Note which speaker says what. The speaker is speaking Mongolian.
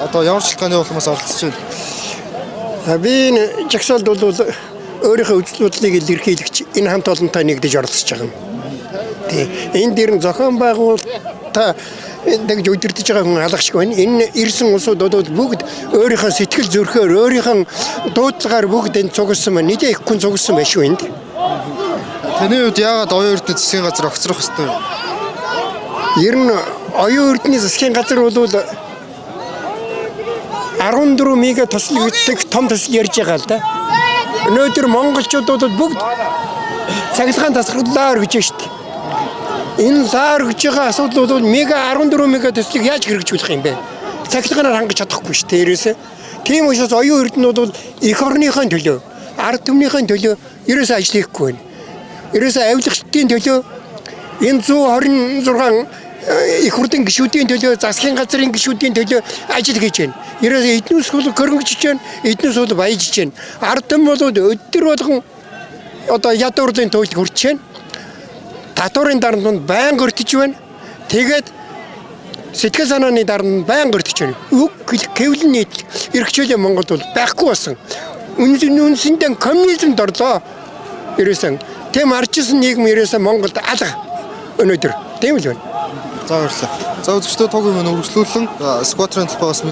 Speaker 1: одоо ямар шилтгааны улмаас оролцож байна?
Speaker 2: Би энэ жагсаалд бол өөрийнхөө үзэл бодлыг илэрхийлэгч энэ хамт олонтой нэгдэж оролцож байгаа юм. Энэ дээр нь зохион байгуулалтаа тэгж удирдах байгаа хүн алгашгүй байна. Энэ ирсэн улсууд бол бүгд өөрийнхөө сэтгэл зүрхээр, өөрийнхөө дуудлагаар бүгд энэ цугсан байна. Нийтээ их хүн цугсан байх шүү энд.
Speaker 1: Таны хувьд яагаад оюун эрдэнэ засгийн газар огцрох ёстой вэ?
Speaker 2: Ер нь оюун эрдэнэ засгийн газар бол 14 мега төсөл гэдэг том төсөл ярьж байгаа л да. Өнөөдөр монголчууд бол бүгд цахилгаан тасгаллаа гэж байна шүү дээ. Энэ лаар гэж байгаа асуудал бол 14 мега төслийг яаж хэрэгжүүлэх юм бэ? Цахилгаанаар хангаж чадахгүй шүү дээ. Ерөөсөө тийм учраас оюун эрдэнэ бол эх орныхон төлөө, ард түмнийхэн төлөө ерөөсөө ажил хийхгүй байна. Ерөөсөө авилгачдын төлөө энэ 126 их хурлын гишүүдийн төлөө, засгийн газрын гишүүдийн төлөө ажил хийж байна. Ерөөсөө эднүс бол хөрөнгөжж байна, эднүс бол баяжж байна. Ард түмэн бол өдөр болгон одоо ядуурлын туйлд хүрч байна. Татварын дарамт байнга өртөж байна. Тэгээд сэтгэл санааны дарамт байнга өртөж байна. Үг хэвлэн нийт эрхчлээ Монголд бол байхгүй болсон. Үнэндээ коммунизмд орлоо. Ерөөсөн тийм арчсан нийгэм ерөөсөн Монголд алга өнөөдөр. Тийм л байна.
Speaker 1: За баярлалаа. За үзэгчдээ туг юм өргөжлүүлэн скватрын талбай бас